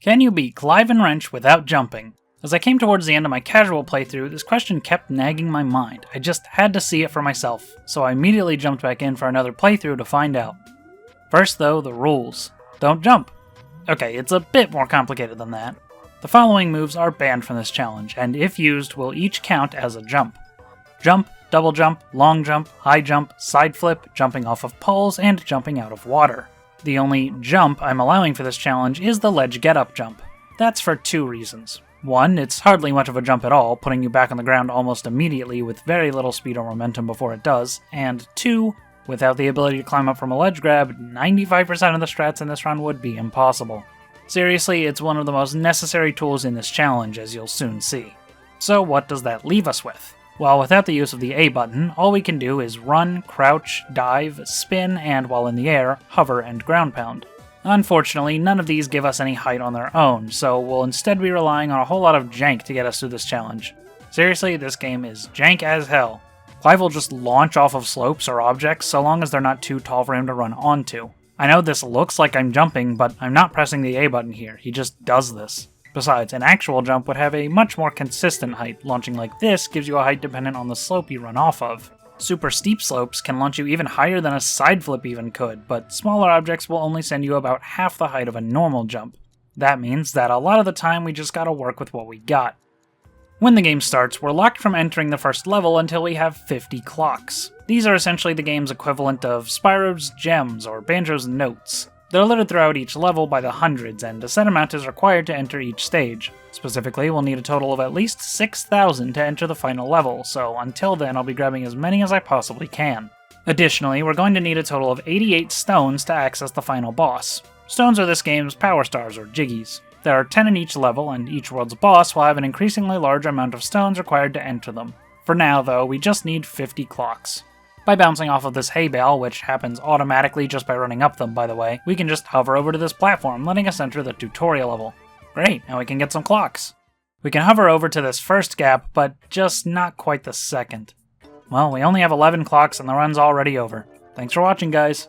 Can you beat Clive N Wrench without jumping? As I came towards the end of my casual playthrough, this question kept nagging my mind. I just had to see it for myself, so I immediately jumped back in for another playthrough to find out. First though, the rules. Don't jump. Okay, it's a bit more complicated than that. The following moves are banned from this challenge, and if used, will each count as a jump. Jump, double jump, long jump, high jump, side flip, jumping off of poles, and jumping out of water. The only jump I'm allowing for this challenge is the ledge get-up jump. That's for two reasons. One, it's hardly much of a jump at all, putting you back on the ground almost immediately with very little speed or momentum before it does, and two, without the ability to climb up from a ledge grab, 95% of the strats in this run would be impossible. Seriously, it's one of the most necessary tools in this challenge, as you'll soon see. So what does that leave us with? Well, without the use of the A button, all we can do is run, crouch, dive, spin, and while in the air, hover and ground pound. Unfortunately, none of these give us any height on their own, so we'll instead be relying on a whole lot of jank to get us through this challenge. Seriously, this game is jank as hell. Clive will just launch off of slopes or objects so long as they're not too tall for him to run onto. I know this looks like I'm jumping, but I'm not pressing the A button here, he just does this. Besides, an actual jump would have a much more consistent height. Launching like this gives you a height dependent on the slope you run off of. Super steep slopes can launch you even higher than a side flip even could, but smaller objects will only send you about half the height of a normal jump. That means that a lot of the time we just gotta work with what we got. When the game starts, we're locked from entering the first level until we have 50 clocks. These are essentially the game's equivalent of Spyro's gems or Banjo's notes. They're littered throughout each level by the hundreds, and a set amount is required to enter each stage. Specifically, we'll need a total of at least 6,000 to enter the final level, so until then I'll be grabbing as many as I possibly can. Additionally, we're going to need a total of 88 stones to access the final boss. Stones are this game's power stars, or jiggies. There are 10 in each level, and each world's boss will have an increasingly large amount of stones required to enter them. For now, though, we just need 50 clocks. By bouncing off of this hay bale, which happens automatically just by running up them by the way, we can just hover over to this platform, letting us enter the tutorial level. Great, now we can get some clocks. We can hover over to this first gap, but just not quite the second. Well, we only have 11 clocks and the run's already over. Thanks for watching, guys.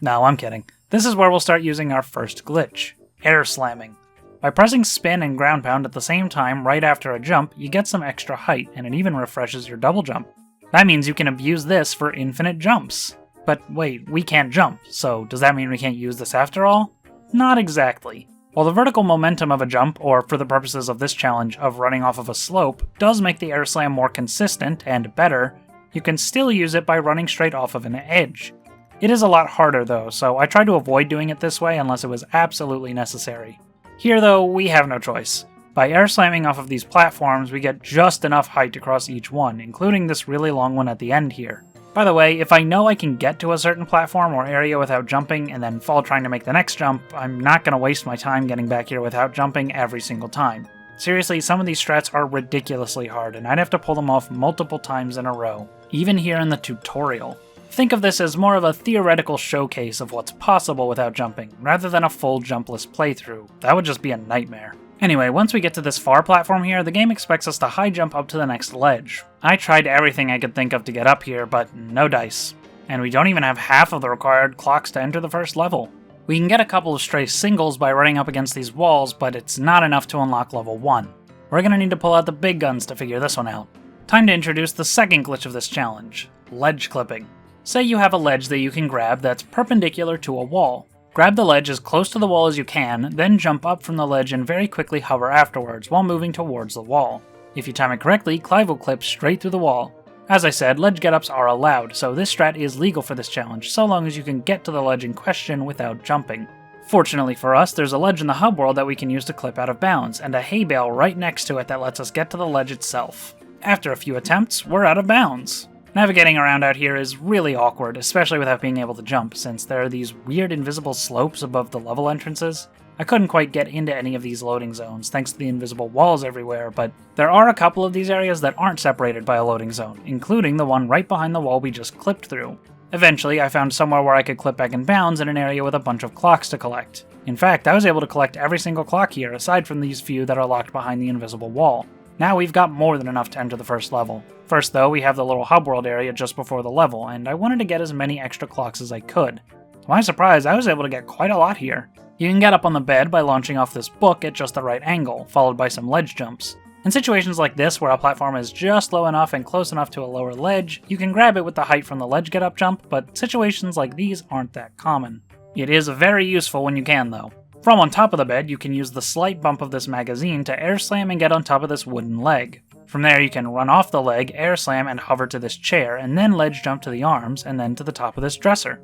No, I'm kidding. This is where we'll start using our first glitch, air slamming. By pressing spin and ground pound at the same time right after a jump, you get some extra height, and it even refreshes your double jump. That means you can abuse this for infinite jumps. But wait, we can't jump, so does that mean we can't use this after all? Not exactly. While the vertical momentum of a jump, or for the purposes of this challenge, of running off of a slope, does make the air slam more consistent and better, you can still use it by running straight off of an edge. It is a lot harder though, so I tried to avoid doing it this way unless it was absolutely necessary. Here though, we have no choice. By air slamming off of these platforms, we get just enough height to cross each one, including this really long one at the end here. By the way, if I know I can get to a certain platform or area without jumping and then fall trying to make the next jump, I'm not going to waste my time getting back here without jumping every single time. Seriously, some of these strats are ridiculously hard, and I'd have to pull them off multiple times in a row, even here in the tutorial. Think of this as more of a theoretical showcase of what's possible without jumping, rather than a full jumpless playthrough. That would just be a nightmare. Anyway, once we get to this far platform here, the game expects us to high jump up to the next ledge. I tried everything I could think of to get up here, but no dice. And we don't even have half of the required clocks to enter the first level. We can get a couple of stray singles by running up against these walls, but it's not enough to unlock level 1. We're gonna need to pull out the big guns to figure this one out. Time to introduce the second glitch of this challenge, ledge clipping. Say you have a ledge that you can grab that's perpendicular to a wall. Grab the ledge as close to the wall as you can, then jump up from the ledge and very quickly hover afterwards while moving towards the wall. If you time it correctly, Clive will clip straight through the wall. As I said, ledge get-ups are allowed, so this strat is legal for this challenge, so long as you can get to the ledge in question without jumping. Fortunately for us, there's a ledge in the hub world that we can use to clip out of bounds, and a hay bale right next to it that lets us get to the ledge itself. After a few attempts, we're out of bounds. Navigating around out here is really awkward, especially without being able to jump, since there are these weird invisible slopes above the level entrances. I couldn't quite get into any of these loading zones thanks to the invisible walls everywhere, but there are a couple of these areas that aren't separated by a loading zone, including the one right behind the wall we just clipped through. Eventually, I found somewhere where I could clip back in bounds in an area with a bunch of clocks to collect. In fact, I was able to collect every single clock here, aside from these few that are locked behind the invisible wall. Now we've got more than enough to enter the first level. First though, we have the little hub world area just before the level, and I wanted to get as many extra clocks as I could. To my surprise, I was able to get quite a lot here. You can get up on the bed by launching off this book at just the right angle, followed by some ledge jumps. In situations like this, where a platform is just low enough and close enough to a lower ledge, you can grab it with the height from the ledge get up jump, but situations like these aren't that common. It is very useful when you can though. From on top of the bed, you can use the slight bump of this magazine to air slam and get on top of this wooden leg. From there you can run off the leg, air slam, and hover to this chair, and then ledge jump to the arms, and then to the top of this dresser.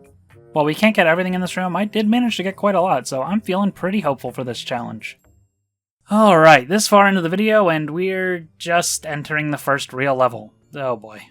While we can't get everything in this room, I did manage to get quite a lot, so I'm feeling pretty hopeful for this challenge. Alright, this far into the video, and we're just entering the first real level. Oh boy.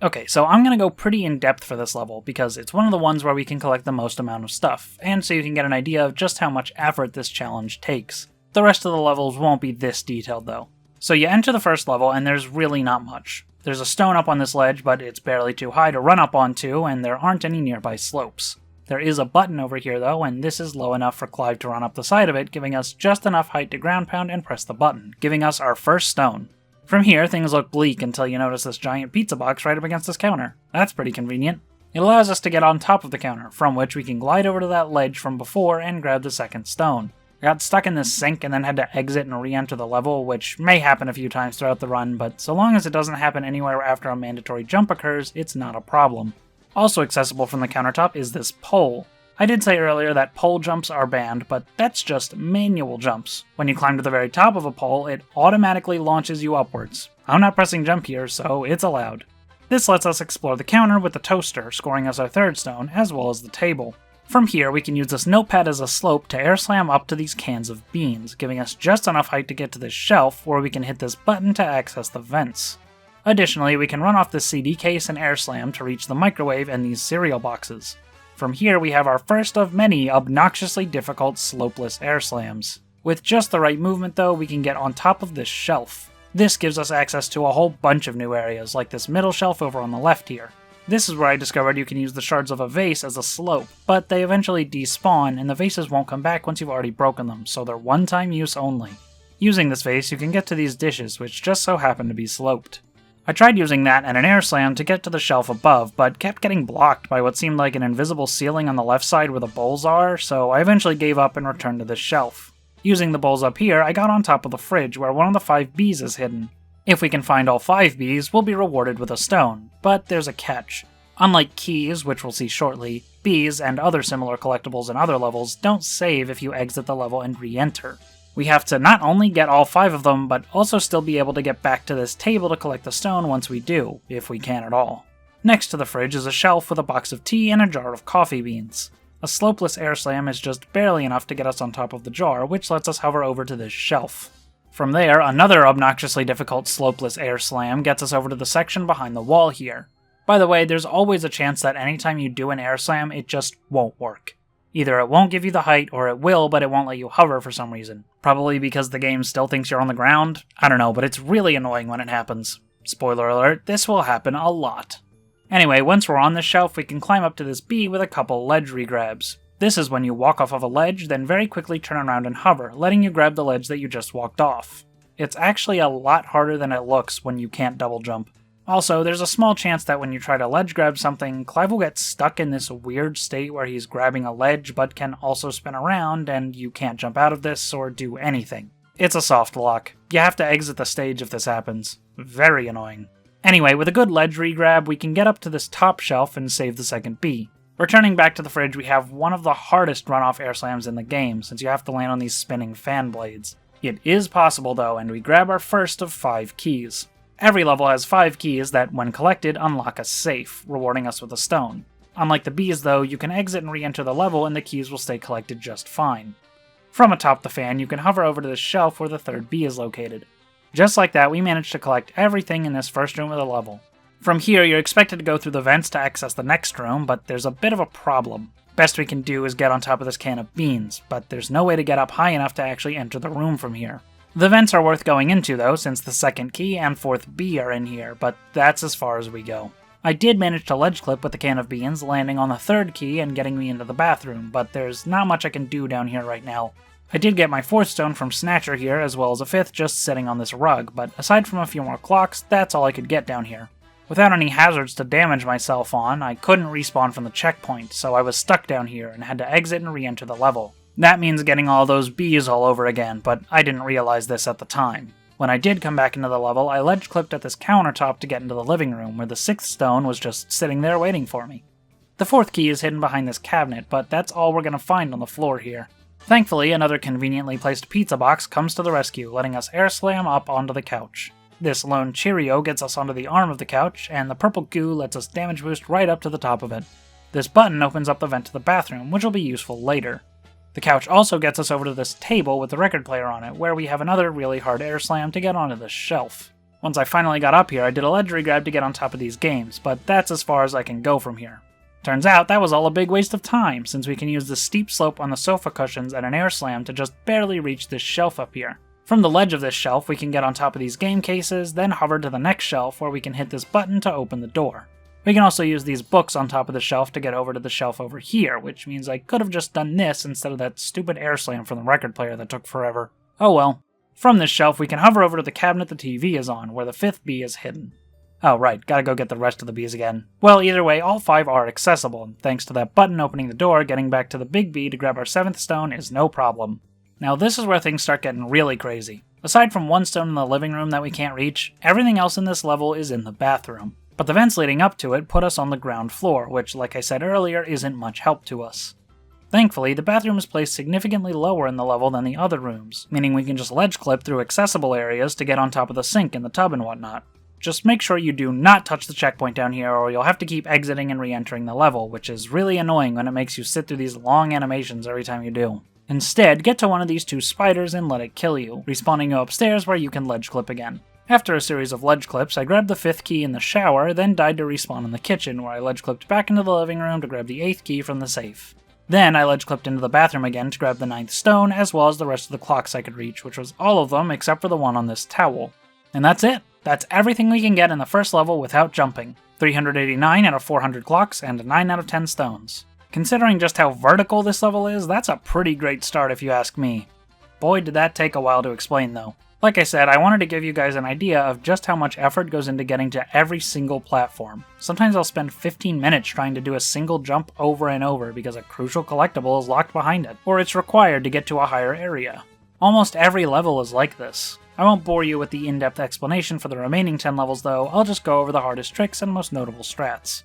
Okay, so I'm gonna go pretty in-depth for this level, because it's one of the ones where we can collect the most amount of stuff, and so you can get an idea of just how much effort this challenge takes. The rest of the levels won't be this detailed though. So you enter the first level, and there's really not much. There's a stone up on this ledge, but it's barely too high to run up onto, and there aren't any nearby slopes. There is a button over here though, and this is low enough for Clive to run up the side of it, giving us just enough height to ground pound and press the button, giving us our first stone. From here, things look bleak until you notice this giant pizza box right up against this counter. That's pretty convenient. It allows us to get on top of the counter, from which we can glide over to that ledge from before and grab the second stone. I got stuck in this sink and then had to exit and re-enter the level, which may happen a few times throughout the run, but so long as it doesn't happen anywhere after a mandatory jump occurs, it's not a problem. Also accessible from the countertop is this pole. I did say earlier that pole jumps are banned, but that's just manual jumps. When you climb to the very top of a pole, it automatically launches you upwards. I'm not pressing jump here, so it's allowed. This lets us explore the counter with the toaster, scoring us our third stone, as well as the table. From here, we can use this notepad as a slope to air slam up to these cans of beans, giving us just enough height to get to this shelf, where we can hit this button to access the vents. Additionally, we can run off this CD case and air slam to reach the microwave and these cereal boxes. From here, we have our first of many obnoxiously difficult slopeless air slams. With just the right movement though, we can get on top of this shelf. This gives us access to a whole bunch of new areas, like this middle shelf over on the left here. This is where I discovered you can use the shards of a vase as a slope, but they eventually despawn and the vases won't come back once you've already broken them, so they're one-time use only. Using this vase, you can get to these dishes, which just so happen to be sloped. I tried using that and an air slam to get to the shelf above, but kept getting blocked by what seemed like an invisible ceiling on the left side where the bowls are, so I eventually gave up and returned to this shelf. Using the bowls up here, I got on top of the fridge where one of the 5 bees is hidden. If we can find all 5 bees, we'll be rewarded with a stone, but there's a catch. Unlike keys, which we'll see shortly, bees and other similar collectibles in other levels don't save if you exit the level and re-enter. We have to not only get all 5 of them, but also still be able to get back to this table to collect the stone once we do, if we can at all. Next to the fridge is a shelf with a box of tea and a jar of coffee beans. A slopeless air slam is just barely enough to get us on top of the jar, which lets us hover over to this shelf. From there, another obnoxiously difficult slopeless air slam gets us over to the section behind the wall here. By the way, there's always a chance that anytime you do an air slam, it just won't work. Either it won't give you the height, or it will, but it won't let you hover for some reason. Probably because the game still thinks you're on the ground? I don't know, but it's really annoying when it happens. Spoiler alert, this will happen a lot. Anyway, once we're on this shelf, we can climb up to this bee with a couple ledge regrabs. This is when you walk off of a ledge, then very quickly turn around and hover, letting you grab the ledge that you just walked off. It's actually a lot harder than it looks when you can't double jump. Also, there's a small chance that when you try to ledge grab something, Clive will get stuck in this weird state where he's grabbing a ledge but can also spin around, and you can't jump out of this or do anything. It's a soft lock. You have to exit the stage if this happens. Very annoying. Anyway, with a good ledge regrab, we can get up to this top shelf and save the second bee. Returning back to the fridge, we have one of the hardest runoff air slams in the game, since you have to land on these spinning fan blades. It is possible though, and we grab our first of 5 keys. Every level has 5 keys that, when collected, unlock a safe, rewarding us with a stone. Unlike the bees though, you can exit and re-enter the level and the keys will stay collected just fine. From atop the fan, you can hover over to the shelf where the third bee is located. Just like that, we managed to collect everything in this first room of the level. From here, you're expected to go through the vents to access the next room, but there's a bit of a problem. Best we can do is get on top of this can of beans, but there's no way to get up high enough to actually enter the room from here. The vents are worth going into though, since the second key and 4th bee are in here, but that's as far as we go. I did manage to ledge clip with the can of beans, landing on the 3rd key and getting me into the bathroom, but there's not much I can do down here right now. I did get my 4th stone from Snatcher here, as well as a 5th just sitting on this rug, but aside from a few more clocks, that's all I could get down here. Without any hazards to damage myself on, I couldn't respawn from the checkpoint, so I was stuck down here and had to exit and re-enter the level. That means getting all those bees all over again, but I didn't realize this at the time. When I did come back into the level, I ledge-clipped at this countertop to get into the living room, where the 6th stone was just sitting there waiting for me. The 4th key is hidden behind this cabinet, but that's all we're going to find on the floor here. Thankfully, another conveniently placed pizza box comes to the rescue, letting us air slam up onto the couch. This lone Cheerio gets us onto the arm of the couch, and the purple goo lets us damage boost right up to the top of it. This button opens up the vent to the bathroom, which will be useful later. The couch also gets us over to this table with the record player on it, where we have another really hard air slam to get onto this shelf. Once I finally got up here, I did a ledge regrab to get on top of these games, but that's as far as I can go from here. Turns out that was all a big waste of time, since we can use the steep slope on the sofa cushions and an air slam to just barely reach this shelf up here. From the ledge of this shelf, we can get on top of these game cases, then hover to the next shelf where we can hit this button to open the door. We can also use these books on top of the shelf to get over to the shelf over here, which means I could have just done this instead of that stupid air slam from the record player that took forever. Oh well. From this shelf, we can hover over to the cabinet the TV is on, where the 5th bee is hidden. Oh right, gotta go get the rest of the bees again. Well, either way, all 5 are accessible, and thanks to that button opening the door, getting back to the big bee to grab our 7th stone is no problem. Now this is where things start getting really crazy. Aside from 1 stone in the living room that we can't reach, everything else in this level is in the bathroom. But the vents leading up to it put us on the ground floor, which, like I said earlier, isn't much help to us. Thankfully, the bathroom is placed significantly lower in the level than the other rooms, meaning we can just ledge clip through accessible areas to get on top of the sink and the tub and whatnot. Just make sure you do not touch the checkpoint down here, or you'll have to keep exiting and re-entering the level, which is really annoying when it makes you sit through these long animations every time you do. Instead, get to one of these 2 spiders and let it kill you, respawning you upstairs where you can ledge clip again. After a series of ledge clips, I grabbed the 5th key in the shower, then died to respawn in the kitchen, where I ledge clipped back into the living room to grab the 8th key from the safe. Then I ledge clipped into the bathroom again to grab the 9th stone, as well as the rest of the clocks I could reach, which was all of them except for the one on this towel. And that's it! That's everything we can get in the first level without jumping. 389 out of 400 clocks, and 9 out of 10 stones. Considering just how vertical this level is, that's a pretty great start if you ask me. Boy did that take a while to explain though. Like I said, I wanted to give you guys an idea of just how much effort goes into getting to every single platform. Sometimes I'll spend 15 minutes trying to do a single jump over and over because a crucial collectible is locked behind it, or it's required to get to a higher area. Almost every level is like this. I won't bore you with the in-depth explanation for the remaining 10 levels though, I'll just go over the hardest tricks and most notable strats.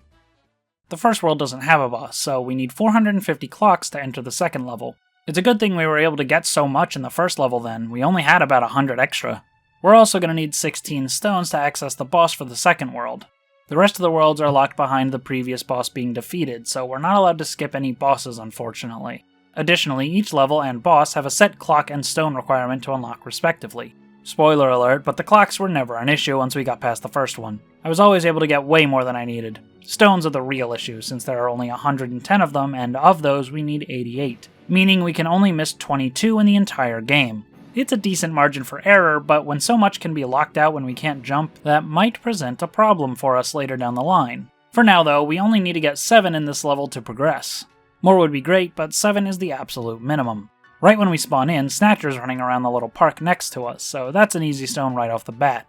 The first world doesn't have a boss, so we need 450 clocks to enter the second level. It's a good thing we were able to get so much in the first level then, we only had about 100 extra. We're also going to need 16 stones to access the boss for the second world. The rest of the worlds are locked behind the previous boss being defeated, so we're not allowed to skip any bosses unfortunately. Additionally, each level and boss have a set clock and stone requirement to unlock respectively. Spoiler alert, but the clocks were never an issue once we got past the first one. I was always able to get way more than I needed. Stones are the real issue, since there are only 110 of them, and of those we need 88, meaning we can only miss 22 in the entire game. It's a decent margin for error, but when so much can be locked out when we can't jump, that might present a problem for us later down the line. For now though, we only need to get 7 in this level to progress. More would be great, but 7 is the absolute minimum. Right when we spawn in, Snatcher's running around the little park next to us, so that's an easy stone right off the bat.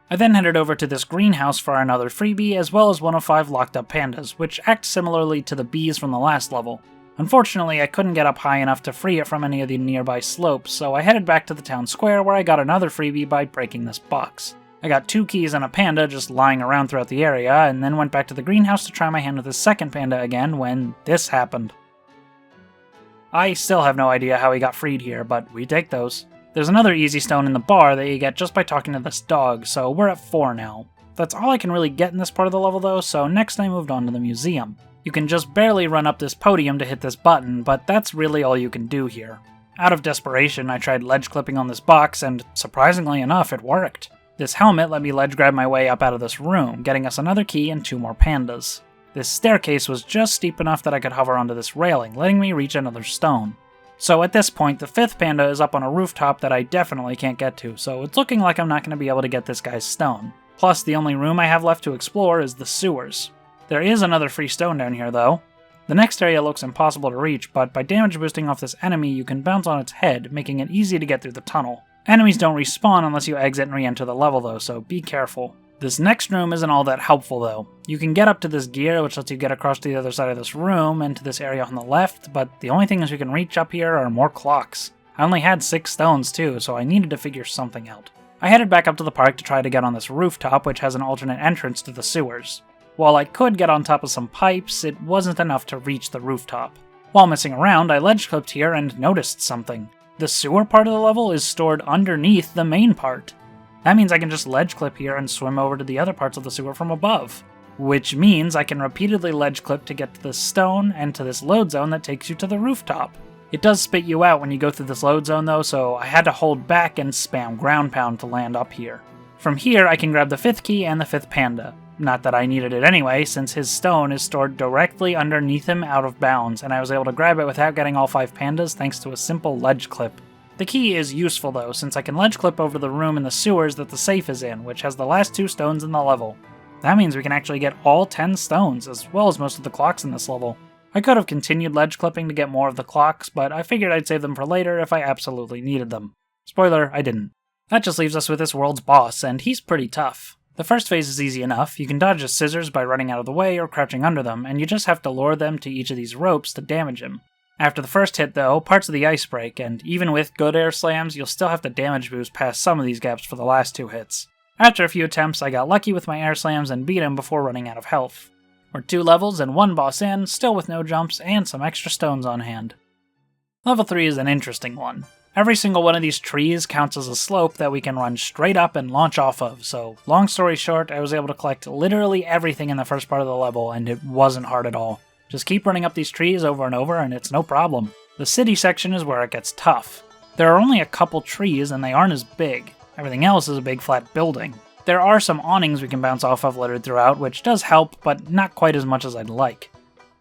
I then headed over to this greenhouse for another freebie, as well as one of 5 locked up pandas, which act similarly to the bees from the last level. Unfortunately, I couldn't get up high enough to free it from any of the nearby slopes, so I headed back to the town square where I got another freebie by breaking this box. I got 2 keys and a panda just lying around throughout the area, and then went back to the greenhouse to try my hand with the second panda again when this happened. I still have no idea how he got freed here, but we take those. There's another easy stone in the bar that you get just by talking to this dog, so we're at 4 now. That's all I can really get in this part of the level though, so next I moved on to the museum. You can just barely run up this podium to hit this button, but that's really all you can do here. Out of desperation, I tried ledge clipping on this box, and surprisingly enough, it worked. This helmet let me ledge grab my way up out of this room, getting us another key and 2 more pandas. This staircase was just steep enough that I could hover onto this railing, letting me reach another stone. So at this point, the 5th panda is up on a rooftop that I definitely can't get to, so it's looking like I'm not going to be able to get this guy's stone. Plus, the only room I have left to explore is the sewers. There is another free stone down here though. The next area looks impossible to reach, but by damage boosting off this enemy you can bounce on its head, making it easy to get through the tunnel. Enemies don't respawn unless you exit and re-enter the level though, so be careful. This next room isn't all that helpful though. You can get up to this gear which lets you get across to the other side of this room and to this area on the left, but the only things we can reach up here are more clocks. I only had 6 stones too, so I needed to figure something out. I headed back up to the park to try to get on this rooftop which has an alternate entrance to the sewers. While I could get on top of some pipes, it wasn't enough to reach the rooftop. While messing around, I ledge clipped here and noticed something. The sewer part of the level is stored underneath the main part. That means I can just ledge clip here and swim over to the other parts of the sewer from above. Which means I can repeatedly ledge clip to get to this stone and to this load zone that takes you to the rooftop. It does spit you out when you go through this load zone though, so I had to hold back and spam ground pound to land up here. From here I can grab the 5th key and the 5th panda. Not that I needed it anyway, since his stone is stored directly underneath him out of bounds, and I was able to grab it without getting all 5 pandas thanks to a simple ledge clip. The key is useful though, since I can ledge clip over the room in the sewers that the safe is in, which has the last 2 stones in the level. That means we can actually get all 10 stones, as well as most of the clocks in this level. I could have continued ledge clipping to get more of the clocks, but I figured I'd save them for later if I absolutely needed them. Spoiler, I didn't. That just leaves us with this world's boss, and he's pretty tough. The first phase is easy enough. You can dodge his scissors by running out of the way or crouching under them, and you just have to lure them to each of these ropes to damage him. After the first hit though, parts of the ice break, and even with good air slams, you'll still have to damage boost past some of these gaps for the last 2 hits. After a few attempts, I got lucky with my air slams and beat him before running out of health. We're 2 levels and 1 boss in, still with no jumps and some extra stones on hand. Level 3 is an interesting one. Every single one of these trees counts as a slope that we can run straight up and launch off of, so long story short, I was able to collect literally everything in the first part of the level, and it wasn't hard at all. Just keep running up these trees over and over, and it's no problem. The city section is where it gets tough. There are only a couple trees, and they aren't as big. Everything else is a big flat building. There are some awnings we can bounce off of littered throughout, which does help, but not quite as much as I'd like.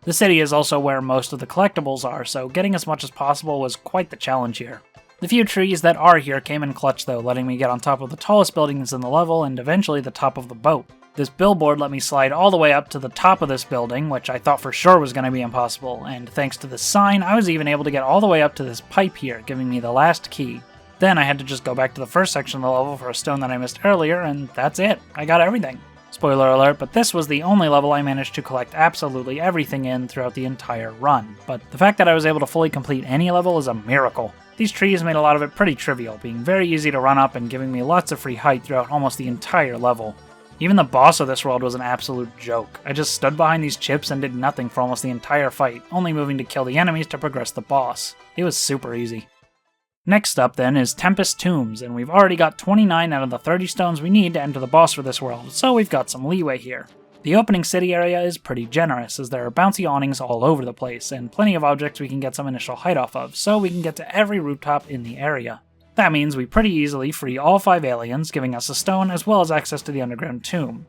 The city is also where most of the collectibles are, so getting as much as possible was quite the challenge here. The few trees that are here came in clutch though, letting me get on top of the tallest buildings in the level and eventually the top of the boat. This billboard let me slide all the way up to the top of this building, which I thought for sure was going to be impossible, and thanks to this sign, I was even able to get all the way up to this pipe here, giving me the last key. Then I had to just go back to the first section of the level for a stone that I missed earlier, and that's it. I got everything. Spoiler alert, but this was the only level I managed to collect absolutely everything in throughout the entire run. But the fact that I was able to fully complete any level is a miracle. These trees made a lot of it pretty trivial, being very easy to run up and giving me lots of free height throughout almost the entire level. Even the boss of this world was an absolute joke. I just stood behind these chips and did nothing for almost the entire fight, only moving to kill the enemies to progress the boss. It was super easy. Next up then is Tempus Tombs, and we've already got 29 out of the 30 stones we need to enter the boss for this world, so we've got some leeway here. The opening city area is pretty generous, as there are bouncy awnings all over the place, and plenty of objects we can get some initial height off of, so we can get to every rooftop in the area. That means we pretty easily free all 5 aliens, giving us a stone as well as access to the underground tomb.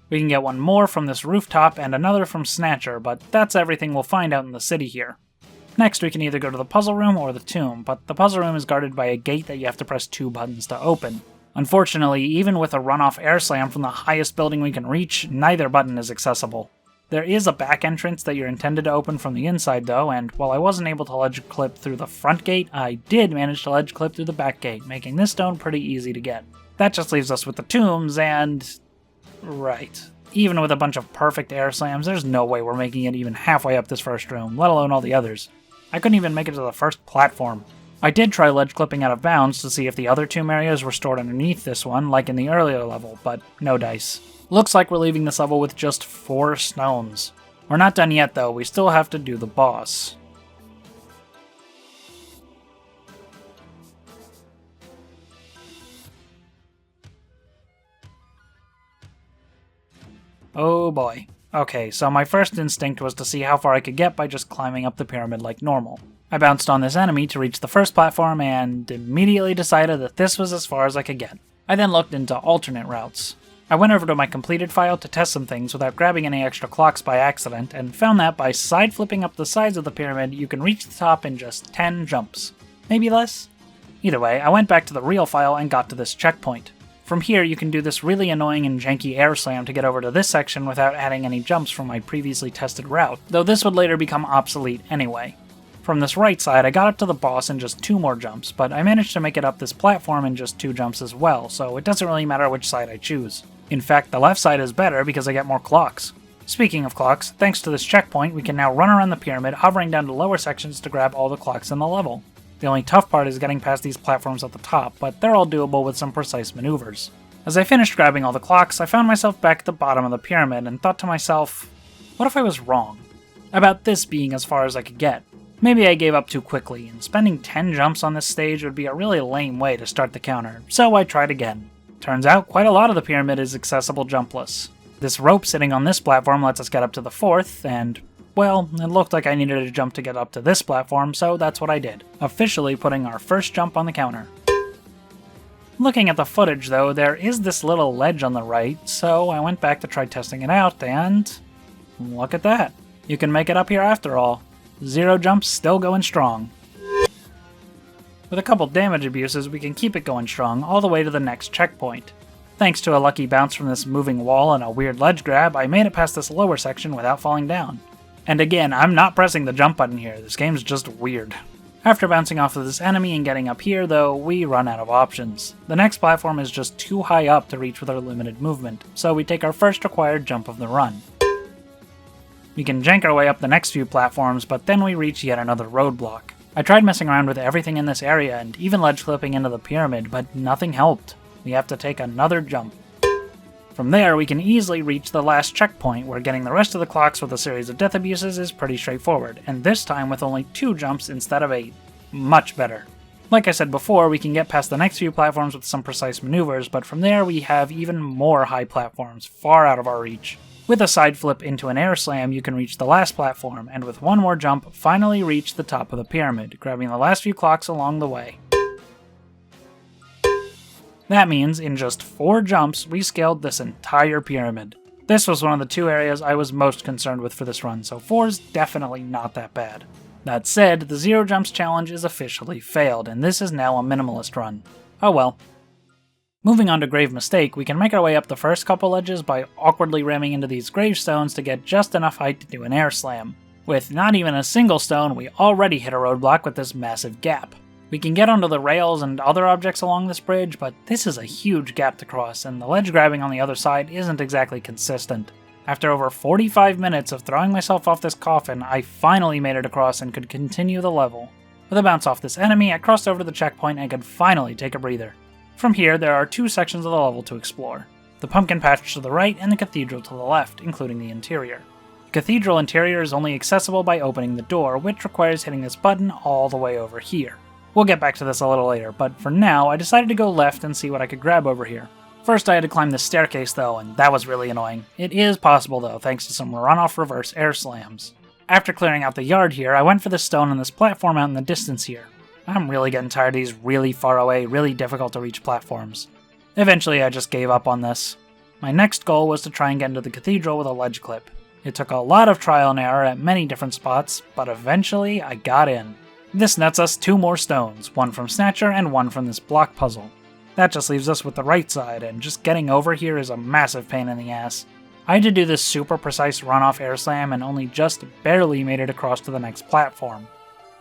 We can get one more from this rooftop and another from Snatcher, but that's everything we'll find out in the city here. Next we can either go to the puzzle room or the tomb, but the puzzle room is guarded by a gate that you have to press 2 buttons to open. Unfortunately, even with a runoff air slam from the highest building we can reach, neither button is accessible. There is a back entrance that you're intended to open from the inside though, and while I wasn't able to ledge clip through the front gate, I did manage to ledge clip through the back gate, making this stone pretty easy to get. That just leaves us with the tombs and... right. Even with a bunch of perfect air slams, there's no way we're making it even halfway up this first room, let alone all the others. I couldn't even make it to the first platform. I did try ledge clipping out of bounds to see if the other tomb areas were stored underneath this one, like in the earlier level, but no dice. Looks like we're leaving this level with just 4 stones. We're not done yet though, we still have to do the boss. Oh boy. Okay, so my first instinct was to see how far I could get by just climbing up the pyramid like normal. I bounced on this enemy to reach the first platform and immediately decided that this was as far as I could get. I then looked into alternate routes. I went over to my completed file to test some things without grabbing any extra clocks by accident, and found that by side flipping up the sides of the pyramid, you can reach the top in just 10 jumps. Maybe less? Either way, I went back to the real file and got to this checkpoint. From here, you can do this really annoying and janky air slam to get over to this section without adding any jumps from my previously tested route, though this would later become obsolete anyway. From this right side, I got up to the boss in just 2 more jumps, but I managed to make it up this platform in just 2 jumps as well, so it doesn't really matter which side I choose. In fact, the left side is better because I get more clocks. Speaking of clocks, thanks to this checkpoint, we can now run around the pyramid, hovering down to lower sections to grab all the clocks in the level. The only tough part is getting past these platforms at the top, but they're all doable with some precise maneuvers. As I finished grabbing all the clocks, I found myself back at the bottom of the pyramid and thought to myself, what if I was wrong? About this being as far as I could get. Maybe I gave up too quickly, and spending 10 jumps on this stage would be a really lame way to start the counter, so I tried again. Turns out quite a lot of the pyramid is accessible jumpless. This rope sitting on this platform lets us get up to the 4th, and, well, it looked like I needed a jump to get up to this platform, so that's what I did, officially putting our first jump on the counter. Looking at the footage though, there is this little ledge on the right, so I went back to try testing it out, and look at that. You can make it up here after all. 0 jumps still going strong. With a couple damage abuses, we can keep it going strong all the way to the next checkpoint. Thanks to a lucky bounce from this moving wall and a weird ledge grab, I made it past this lower section without falling down. And again, I'm not pressing the jump button here, this game's just weird. After bouncing off of this enemy and getting up here though, we run out of options. The next platform is just too high up to reach with our limited movement, so we take our first required jump of the run. We can jank our way up the next few platforms, but then we reach yet another roadblock. I tried messing around with everything in this area and even ledge clipping into the pyramid, but nothing helped. We have to take another jump. From there, we can easily reach the last checkpoint, where getting the rest of the clocks with a series of death abuses is pretty straightforward, and this time with only 2 jumps instead of 8. Much better. Like I said before, we can get past the next few platforms with some precise maneuvers, but from there we have even more high platforms, far out of our reach. With a side flip into an air slam, you can reach the last platform, and with one more jump, finally reach the top of the pyramid, grabbing the last few clocks along the way. That means, in just 4 jumps, we scaled this entire pyramid. This was one of the 2 areas I was most concerned with for this run, so 4's definitely not that bad. That said, the 0 jumps challenge is officially failed, and this is now a minimalist run. Oh well. Moving on to Grave Mistake, we can make our way up the first couple ledges by awkwardly ramming into these gravestones to get just enough height to do an air slam. With not even a single stone, we already hit a roadblock with this massive gap. We can get onto the rails and other objects along this bridge, but this is a huge gap to cross, and the ledge grabbing on the other side isn't exactly consistent. After over 45 minutes of throwing myself off this coffin, I finally made it across and could continue the level. With a bounce off this enemy, I crossed over to the checkpoint and could finally take a breather. From here, there are 2 sections of the level to explore. The pumpkin patch to the right and the cathedral to the left, including the interior. The cathedral interior is only accessible by opening the door, which requires hitting this button all the way over here. We'll get back to this a little later, but for now, I decided to go left and see what I could grab over here. First I had to climb this staircase though, and that was really annoying. It is possible though, thanks to some runoff reverse air slams. After clearing out the yard here, I went for the stone on this platform out in the distance here. I'm really getting tired of these really far away, really difficult to reach platforms. Eventually I just gave up on this. My next goal was to try and get into the cathedral with a ledge clip. It took a lot of trial and error at many different spots, but eventually I got in. This nets us 2 more stones, one from Snatcher and one from this block puzzle. That just leaves us with the right side, and just getting over here is a massive pain in the ass. I had to do this super precise runoff air slam and only just barely made it across to the next platform.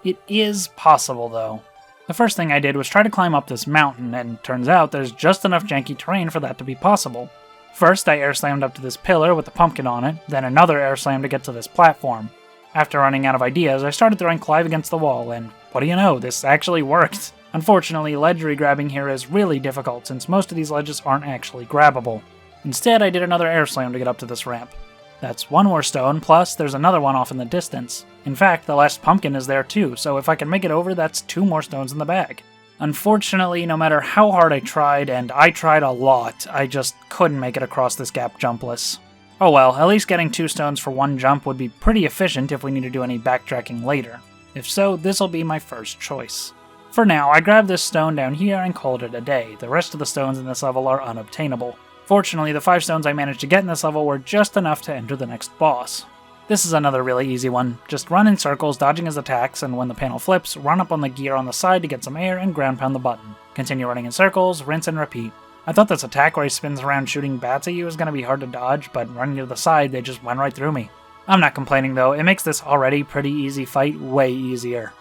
It is possible though. The first thing I did was try to climb up this mountain, and turns out there's just enough janky terrain for that to be possible. First I air slammed up to this pillar with the pumpkin on it, then another air slam to get to this platform. After running out of ideas, I started throwing Clive against the wall, and what do you know, this actually worked. Unfortunately, ledge regrabbing here is really difficult since most of these ledges aren't actually grabbable. Instead, I did another air slam to get up to this ramp. That's 1 more stone, plus there's another one off in the distance. In fact, the last pumpkin is there too, so if I can make it over, that's 2 more stones in the bag. Unfortunately, no matter how hard I tried, and I tried a lot, I just couldn't make it across this gap jumpless. Oh well, at least getting 2 stones for 1 jump would be pretty efficient if we need to do any backtracking later. If so, this'll be my first choice. For now, I grabbed this stone down here and called it a day. The rest of the stones in this level are unobtainable. Fortunately, the 5 stones I managed to get in this level were just enough to enter the next boss. This is another really easy one. Just run in circles, dodging his attacks, and when the panel flips, run up on the gear on the side to get some air and ground pound the button. Continue running in circles, rinse and repeat. I thought this attack where he spins around shooting bats at you was going to be hard to dodge, but running to the side, they just went right through me. I'm not complaining though, it makes this already pretty easy fight way easier.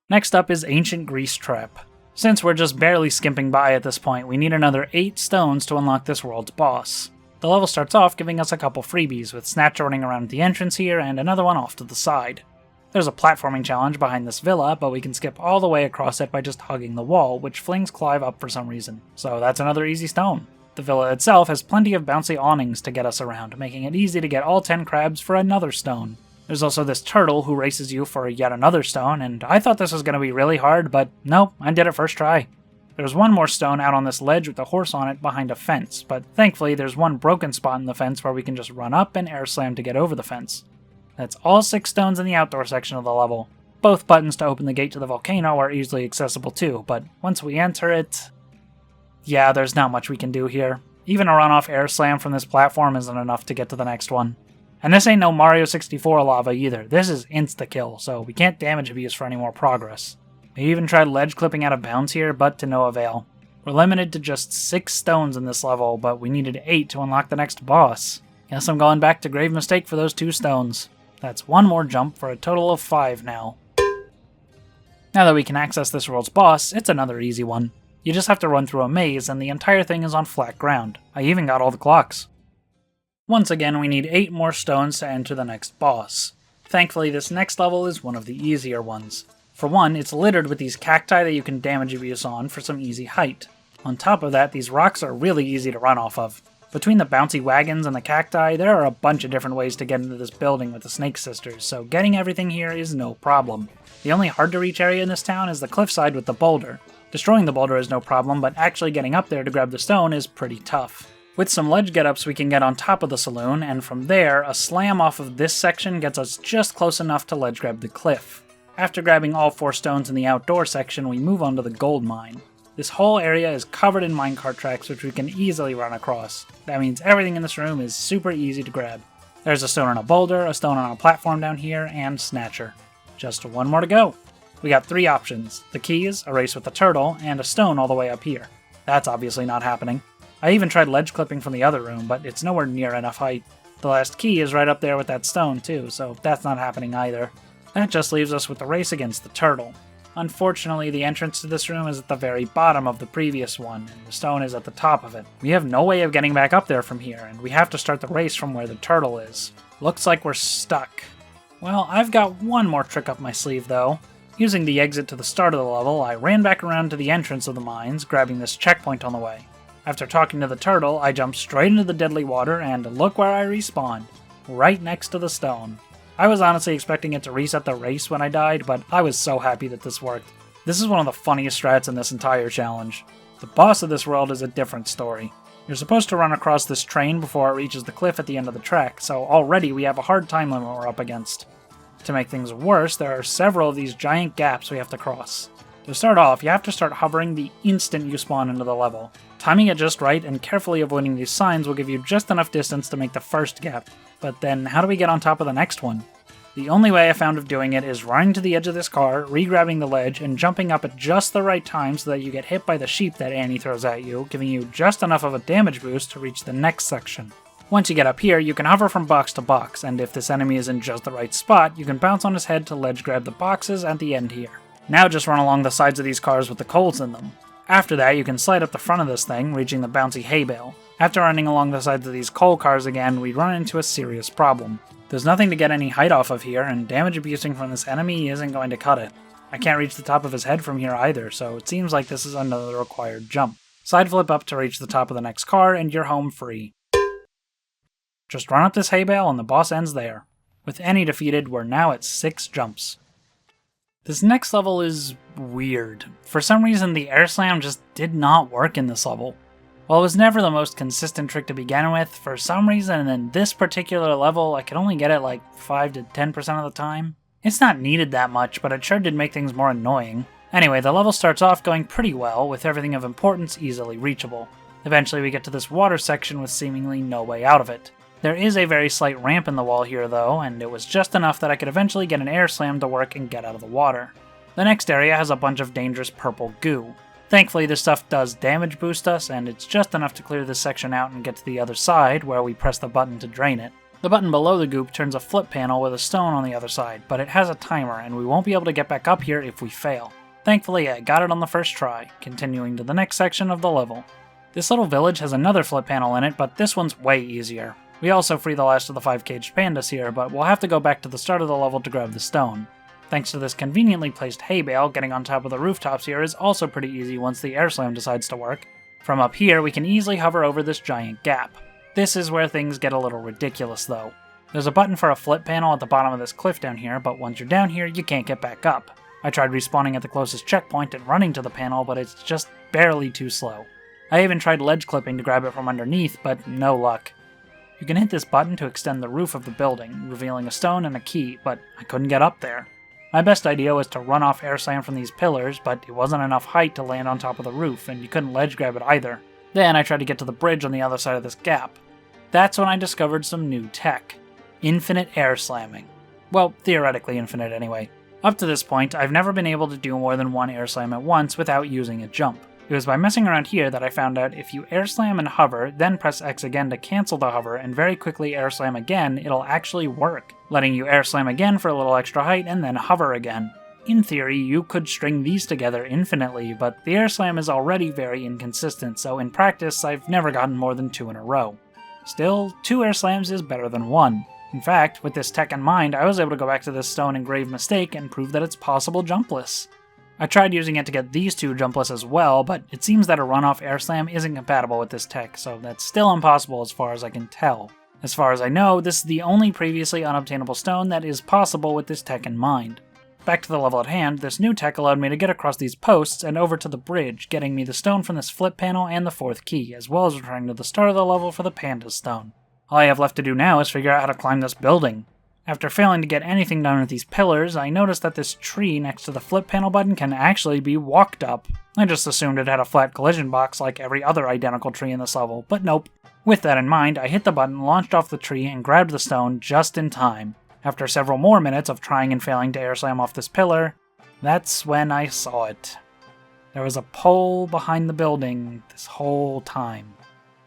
Next up is Ancient Grease Trap. Since we're just barely skimping by at this point, we need another 8 stones to unlock this world's boss. The level starts off giving us a couple freebies, with Snatcher running around the entrance here and another one off to the side. There's a platforming challenge behind this villa, but we can skip all the way across it by just hugging the wall, which flings Clive up for some reason. So that's another easy stone. The villa itself has plenty of bouncy awnings to get us around, making it easy to get all 10 crabs for another stone. There's also this turtle who races you for yet another stone, and I thought this was going to be really hard, but nope, I did it first try. There's one more stone out on this ledge with a horse on it behind a fence, but thankfully there's one broken spot in the fence where we can just run up and air slam to get over the fence. That's all 6 stones in the outdoor section of the level. Both buttons to open the gate to the volcano are easily accessible too, but once we enter it... yeah, there's not much we can do here. Even a run-off air slam from this platform isn't enough to get to the next one. And this ain't no Mario 64 lava either, this is insta-kill, so we can't damage abuse for any more progress. I even tried ledge clipping out of bounds here, but to no avail. We're limited to just 6 stones in this level, but we needed 8 to unlock the next boss. Guess I'm going back to grave mistake for those 2 stones. That's one more jump for a total of 5 now. Now that we can access this world's boss, it's another easy one. You just have to run through a maze, and the entire thing is on flat ground. I even got all the clocks. Once again, we need 8 more stones to enter the next boss. Thankfully, this next level is one of the easier ones. For one, it's littered with these cacti that you can damage abuse on for some easy height. On top of that, these rocks are really easy to run off of. Between the bouncy wagons and the cacti, there are a bunch of different ways to get into this building with the Snake Sisters, so getting everything here is no problem. The only hard-to-reach area in this town is the cliffside with the boulder. Destroying the boulder is no problem, but actually getting up there to grab the stone is pretty tough. With some ledge get-ups we can get on top of the saloon, and from there, a slam off of this section gets us just close enough to ledge grab the cliff. After grabbing all 4 stones in the outdoor section, we move on to the gold mine. This whole area is covered in minecart tracks which we can easily run across. That means everything in this room is super easy to grab. There's a stone on a boulder, a stone on a platform down here, and Snatcher. Just one more to go. We got 3 options: the keys, a race with the turtle, and a stone all the way up here. That's obviously not happening. I even tried ledge clipping from the other room, but it's nowhere near enough height. The last key is right up there with that stone too, so that's not happening either. That just leaves us with the race against the turtle. Unfortunately, the entrance to this room is at the very bottom of the previous one, and the stone is at the top of it. We have no way of getting back up there from here, and we have to start the race from where the turtle is. Looks like we're stuck. Well, I've got one more trick up my sleeve though. Using the exit to the start of the level, I ran back around to the entrance of the mines, grabbing this checkpoint on the way. After talking to the turtle, I jumped straight into the deadly water, and look where I respawned. Right next to the stone. I was honestly expecting it to reset the race when I died, but I was so happy that this worked. This is one of the funniest strats in this entire challenge. The boss of this world is a different story. You're supposed to run across this train before it reaches the cliff at the end of the track, so already we have a hard time limit we're up against. To make things worse, there are several of these giant gaps we have to cross. To start off, you have to start hovering the instant you spawn into the level. Timing it just right and carefully avoiding these signs will give you just enough distance to make the first gap. But then, how do we get on top of the next one? The only way I found of doing it is running to the edge of this car, re-grabbing the ledge, and jumping up at just the right time so that you get hit by the sheep that Annie throws at you, giving you just enough of a damage boost to reach the next section. Once you get up here, you can hover from box to box, and if this enemy is in just the right spot, you can bounce on his head to ledge grab the boxes at the end here. Now just run along the sides of these cars with the coals in them. After that, you can slide up the front of this thing, reaching the bouncy hay bale. After running along the sides of these coal cars again, we run into a serious problem. There's nothing to get any height off of here, and damage abusing from this enemy isn't going to cut it. I can't reach the top of his head from here either, so it seems like this is another required jump. Side flip up to reach the top of the next car, and you're home free. Just run up this hay bale and the boss ends there. With Annie defeated, we're now at 6 jumps. This next level is weird. For some reason, the air slam just did not work in this level. While it was never the most consistent trick to begin with, for some reason in this particular level, I could only get it like 5 to 10% of the time. It's not needed that much, but it sure did make things more annoying. Anyway, the level starts off going pretty well, with everything of importance easily reachable. Eventually we get to this water section with seemingly no way out of it. There is a very slight ramp in the wall here though, and it was just enough that I could eventually get an air slam to work and get out of the water. The next area has a bunch of dangerous purple goo. Thankfully this stuff does damage boost us, and it's just enough to clear this section out and get to the other side, where we press the button to drain it. The button below the goop turns a flip panel with a stone on the other side, but it has a timer, and we won't be able to get back up here if we fail. Thankfully, I got it on the first try, continuing to the next section of the level. This little village has another flip panel in it, but this one's way easier. We also free the last of the 5 caged pandas here, but we'll have to go back to the start of the level to grab the stone. Thanks to this conveniently placed hay bale, getting on top of the rooftops here is also pretty easy once the air slam decides to work. From up here, we can easily hover over this giant gap. This is where things get a little ridiculous though. There's a button for a flip panel at the bottom of this cliff down here, but once you're down here, you can't get back up. I tried respawning at the closest checkpoint and running to the panel, but it's just barely too slow. I even tried ledge clipping to grab it from underneath, but no luck. You can hit this button to extend the roof of the building, revealing a stone and a key, but I couldn't get up there. My best idea was to run off air slam from these pillars, but it wasn't enough height to land on top of the roof, and you couldn't ledge grab it either. Then I tried to get to the bridge on the other side of this gap. That's when I discovered some new tech. Infinite air slamming. Well, theoretically infinite anyway. Up to this point, I've never been able to do more than one air slam at once without using a jump. It was by messing around here that I found out if you air slam and hover, then press X again to cancel the hover, and very quickly air slam again, it'll actually work, letting you air slam again for a little extra height and then hover again. In theory, you could string these together infinitely, but the air slam is already very inconsistent, so in practice, I've never gotten more than 2 in a row. Still, 2 air slams is better than 1. In fact, with this tech in mind, I was able to go back to this stone and grave mistake and prove that it's possible jumpless. I tried using it to get these 2 jumpless as well, but it seems that a runoff air slam isn't compatible with this tech, so that's still impossible as far as I can tell. As far as I know, this is the only previously unobtainable stone that is possible with this tech in mind. Back to the level at hand, this new tech allowed me to get across these posts and over to the bridge, getting me the stone from this flip panel and the 4th key, as well as returning to the start of the level for the panda stone. All I have left to do now is figure out how to climb this building. After failing to get anything done with these pillars, I noticed that this tree next to the flip panel button can actually be walked up. I just assumed it had a flat collision box like every other identical tree in this level, but nope. With that in mind, I hit the button, launched off the tree, and grabbed the stone just in time. After several more minutes of trying and failing to air slam off this pillar, that's when I saw it. There was a pole behind the building this whole time.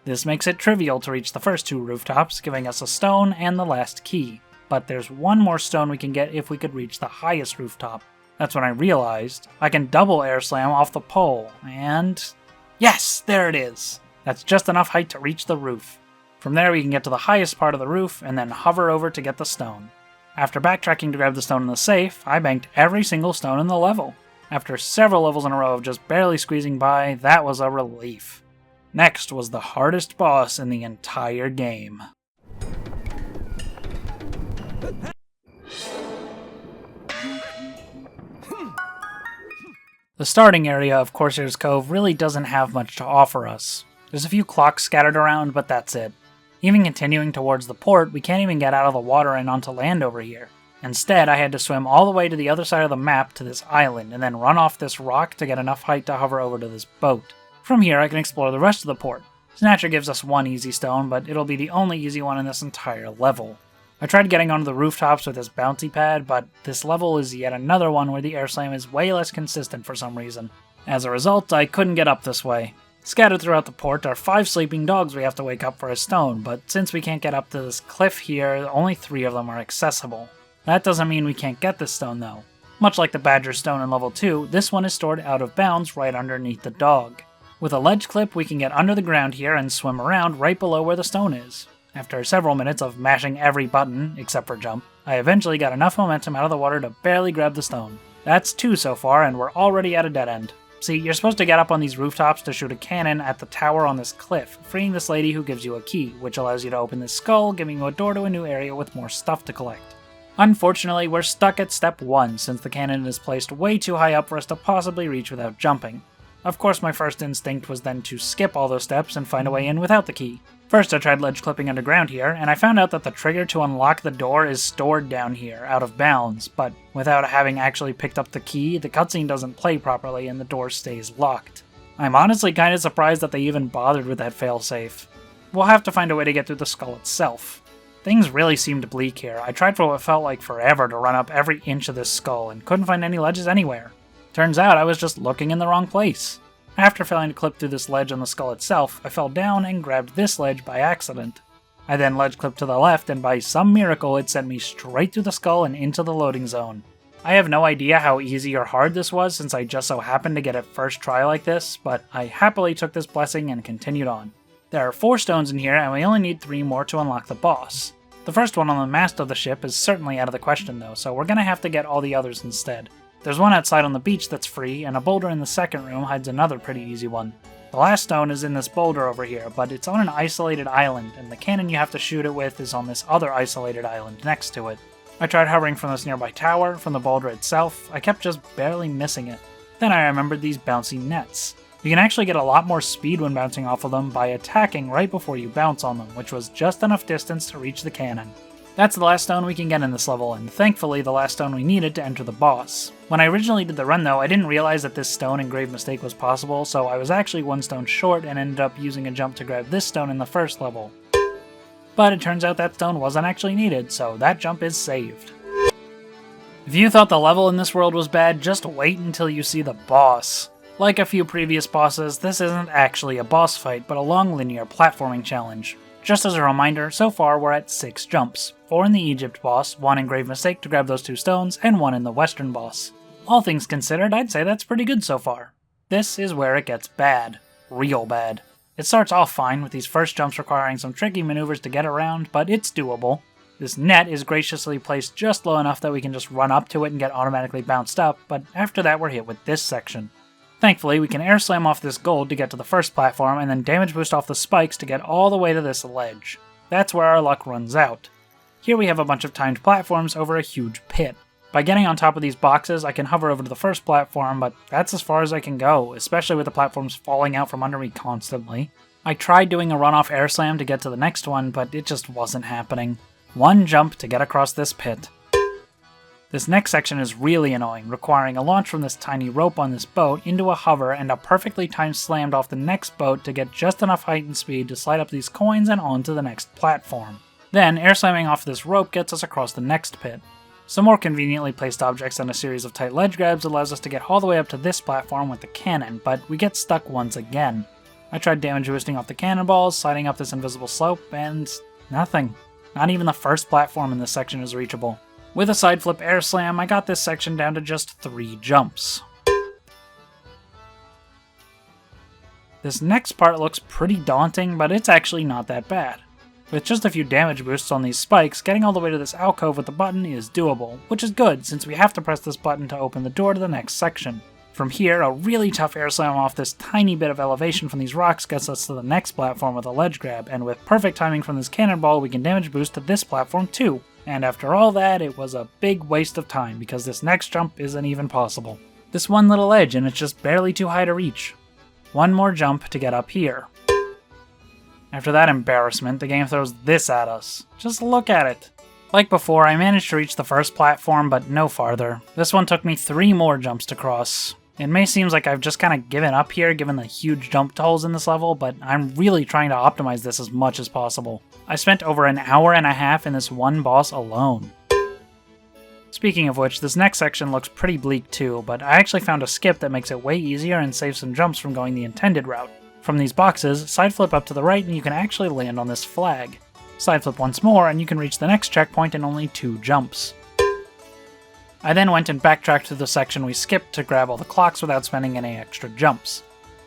This makes it trivial to reach the first 2 rooftops, giving us a stone and the last key. But there's one more stone we can get if we could reach the highest rooftop. That's when I realized I can double air slam off the pole, and yes, there it is! That's just enough height to reach the roof. From there we can get to the highest part of the roof, and then hover over to get the stone. After backtracking to grab the stone in the safe, I banked every single stone in the level. After several levels in a row of just barely squeezing by, that was a relief. Next was the hardest boss in the entire game. The starting area of Corsair's Cove really doesn't have much to offer us. There's a few clocks scattered around, but that's it. Even continuing towards the port, we can't even get out of the water and onto land over here. Instead, I had to swim all the way to the other side of the map to this island, and then run off this rock to get enough height to hover over to this boat. From here, I can explore the rest of the port. Snatcher gives us 1 easy stone, but it'll be the only easy one in this entire level. I tried getting onto the rooftops with this bouncy pad, but this level is yet another one where the air slam is way less consistent for some reason. As a result, I couldn't get up this way. Scattered throughout the port are 5 sleeping dogs we have to wake up for a stone, but since we can't get up to this cliff here, only 3 of them are accessible. That doesn't mean we can't get this stone though. Much like the badger stone in level 2, this one is stored out of bounds right underneath the dog. With a ledge clip, we can get under the ground here and swim around right below where the stone is. After several minutes of mashing every button, except for jump, I eventually got enough momentum out of the water to barely grab the stone. That's 2 so far, and we're already at a dead end. See, you're supposed to get up on these rooftops to shoot a cannon at the tower on this cliff, freeing this lady who gives you a key, which allows you to open this skull, giving you a door to a new area with more stuff to collect. Unfortunately, we're stuck at step 1, since the cannon is placed way too high up for us to possibly reach without jumping. Of course, my first instinct was then to skip all those steps and find a way in without the key. First, I tried ledge clipping underground here, and I found out that the trigger to unlock the door is stored down here, out of bounds, but without having actually picked up the key, the cutscene doesn't play properly and the door stays locked. I'm honestly kinda surprised that they even bothered with that failsafe. We'll have to find a way to get through the skull itself. Things really seemed bleak here. I tried for what felt like forever to run up every inch of this skull and couldn't find any ledges anywhere. Turns out I was just looking in the wrong place. After failing to clip through this ledge on the skull itself, I fell down and grabbed this ledge by accident. I then ledge clipped to the left, and by some miracle it sent me straight through the skull and into the loading zone. I have no idea how easy or hard this was since I just so happened to get it first try like this, but I happily took this blessing and continued on. There are 4 stones in here and we only need 3 more to unlock the boss. The first one on the mast of the ship is certainly out of the question though, so we're gonna have to get all the others instead. There's one outside on the beach that's free, and a boulder in the second room hides another pretty easy one. The last stone is in this boulder over here, but it's on an isolated island, and the cannon you have to shoot it with is on this other isolated island next to it. I tried hovering from this nearby tower, from the boulder itself, I kept just barely missing it. Then I remembered these bouncy nets. You can actually get a lot more speed when bouncing off of them by attacking right before you bounce on them, which was just enough distance to reach the cannon. That's the last stone we can get in this level, and thankfully the last stone we needed to enter the boss. When I originally did the run though, I didn't realize that this stone and grave mistake was possible, so I was actually 1 stone short and ended up using a jump to grab this stone in the first level. But it turns out that stone wasn't actually needed, so that jump is saved. If you thought the level in this world was bad, just wait until you see the boss. Like a few previous bosses, this isn't actually a boss fight, but a long linear platforming challenge. Just as a reminder, so far we're at 6 jumps. 4 in the Egypt boss, 1 in Grave Mistake to grab those 2 stones, and 1 in the Western boss. All things considered, I'd say that's pretty good so far. This is where it gets bad. Real bad. It starts off fine, with these first jumps requiring some tricky maneuvers to get around, but it's doable. This net is graciously placed just low enough that we can just run up to it and get automatically bounced up, but after that we're hit with this section. Thankfully, we can air slam off this gold to get to the first platform, and then damage boost off the spikes to get all the way to this ledge. That's where our luck runs out. Here we have a bunch of timed platforms over a huge pit. By getting on top of these boxes, I can hover over to the first platform, but that's as far as I can go, especially with the platforms falling out from under me constantly. I tried doing a runoff air slam to get to the next one, but it just wasn't happening. 1 jump to get across this pit. This next section is really annoying, requiring a launch from this tiny rope on this boat into a hover and a perfectly timed slam off the next boat to get just enough height and speed to slide up these coins and onto the next platform. Then, air slamming off this rope gets us across the next pit. Some more conveniently placed objects and a series of tight ledge grabs allows us to get all the way up to this platform with the cannon, but we get stuck once again. I tried damage boosting off the cannonballs, sliding up this invisible slope, and nothing. Not even the first platform in this section is reachable. With a side flip air slam, I got this section down to just 3 jumps. This next part looks pretty daunting, but it's actually not that bad. With just a few damage boosts on these spikes, getting all the way to this alcove with the button is doable, which is good since we have to press this button to open the door to the next section. From here, a really tough air slam off this tiny bit of elevation from these rocks gets us to the next platform with a ledge grab, and with perfect timing from this cannonball we can damage boost to this platform too. And after all that, it was a big waste of time because this next jump isn't even possible. This one little edge and it's just barely too high to reach. 1 more jump to get up here. After that embarrassment, the game throws this at us. Just look at it. Like before, I managed to reach the first platform, but no farther. This one took me 3 more jumps to cross. It may seem like I've just kind of given up here given the huge jump tolls in this level, but I'm really trying to optimize this as much as possible. I spent over an hour and a half in this one boss alone. Speaking of which, this next section looks pretty bleak too, but I actually found a skip that makes it way easier and saves some jumps from going the intended route. From these boxes, side flip up to the right and you can actually land on this flag. Side flip once more and you can reach the next checkpoint in only 2 jumps. I then went and backtracked to the section we skipped to grab all the clocks without spending any extra jumps.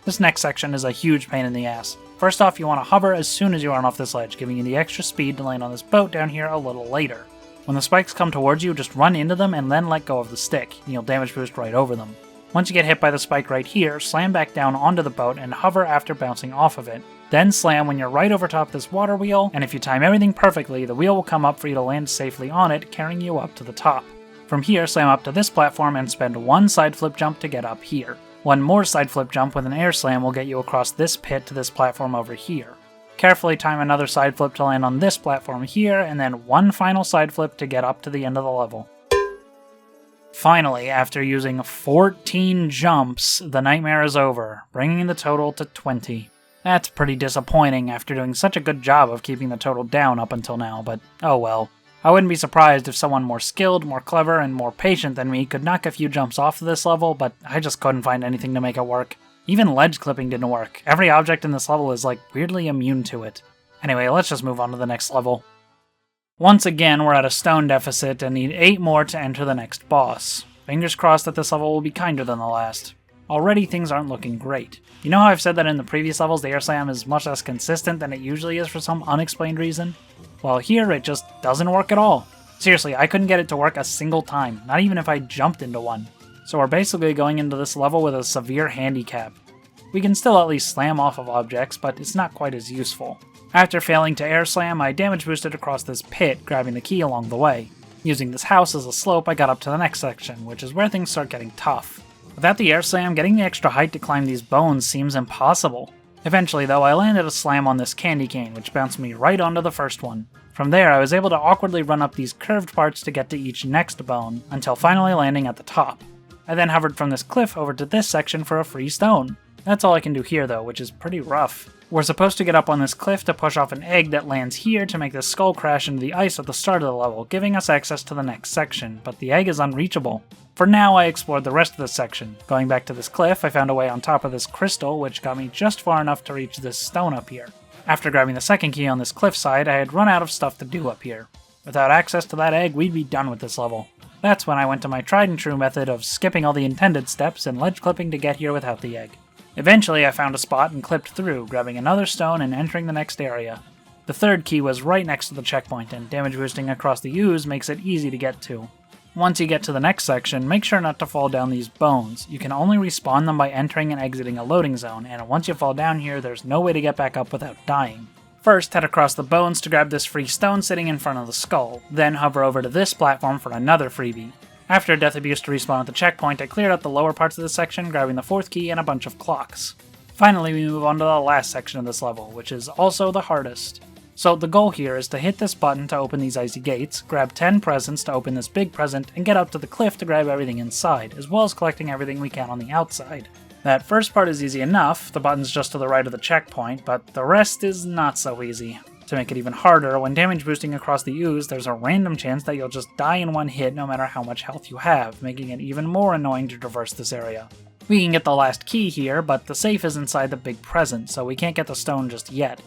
This next section is a huge pain in the ass. First off, you want to hover as soon as you run off this ledge, giving you the extra speed to land on this boat down here a little later. When the spikes come towards you, just run into them and then let go of the stick, and you'll damage boost right over them. Once you get hit by the spike right here, slam back down onto the boat and hover after bouncing off of it. Then slam when you're right over top this water wheel, and if you time everything perfectly, the wheel will come up for you to land safely on it, carrying you up to the top. From here, slam up to this platform and spend 1 side flip jump to get up here. 1 more side flip jump with an air slam will get you across this pit to this platform over here. Carefully time another side flip to land on this platform here, and then 1 final side flip to get up to the end of the level. Finally, after using 14 jumps, the nightmare is over, bringing the total to 20. That's pretty disappointing after doing such a good job of keeping the total down up until now, but oh well. I wouldn't be surprised if someone more skilled, more clever, and more patient than me could knock a few jumps off of this level, but I just couldn't find anything to make it work. Even ledge clipping didn't work. Every object in this level is like weirdly immune to it. Anyway, let's just move on to the next level. Once again, we're at a stone deficit and need 8 more to enter the next boss. Fingers crossed that this level will be kinder than the last. Already things aren't looking great. You know how I've said that in the previous levels the air slam is much less consistent than it usually is for some unexplained reason? Well, here it just doesn't work at all. Seriously, I couldn't get it to work a single time, not even if I jumped into one. So we're basically going into this level with a severe handicap. We can still at least slam off of objects, but it's not quite as useful. After failing to air slam, I damage boosted across this pit, grabbing the key along the way. Using this house as a slope, I got up to the next section, which is where things start getting tough. Without the air slam, getting the extra height to climb these bones seems impossible. Eventually though, I landed a slam on this candy cane, which bounced me right onto the first one. From there, I was able to awkwardly run up these curved parts to get to each next bone, until finally landing at the top. I then hovered from this cliff over to this section for a free stone. That's all I can do here though, which is pretty rough. We're supposed to get up on this cliff to push off an egg that lands here to make this skull crash into the ice at the start of the level, giving us access to the next section, but the egg is unreachable. For now, I explored the rest of the section. Going back to this cliff, I found a way on top of this crystal, which got me just far enough to reach this stone up here. After grabbing the second key on this cliffside, I had run out of stuff to do up here. Without access to that egg, we'd be done with this level. That's when I went to my tried and true method of skipping all the intended steps and ledge clipping to get here without the egg. Eventually, I found a spot and clipped through, grabbing another stone and entering the next area. The third key was right next to the checkpoint, and damage boosting across the ooze makes it easy to get to. Once you get to the next section, make sure not to fall down these bones. You can only respawn them by entering and exiting a loading zone, and once you fall down here, there's no way to get back up without dying. First, head across the bones to grab this free stone sitting in front of the skull, then hover over to this platform for another freebie. After death abuse to respawn at the checkpoint, I cleared out the lower parts of the section, grabbing the fourth key and a bunch of clocks. Finally, we move on to the last section of this level, which is also the hardest. So the goal here is to hit this button to open these icy gates, grab 10 presents to open this big present, and get up to the cliff to grab everything inside, as well as collecting everything we can on the outside. That first part is easy enough, the button's just to the right of the checkpoint, but the rest is not so easy. To make it even harder, when damage boosting across the ooze, there's a random chance that you'll just die in one hit no matter how much health you have, making it even more annoying to traverse this area. We can get the last key here, but the safe is inside the big present, so we can't get the stone just yet.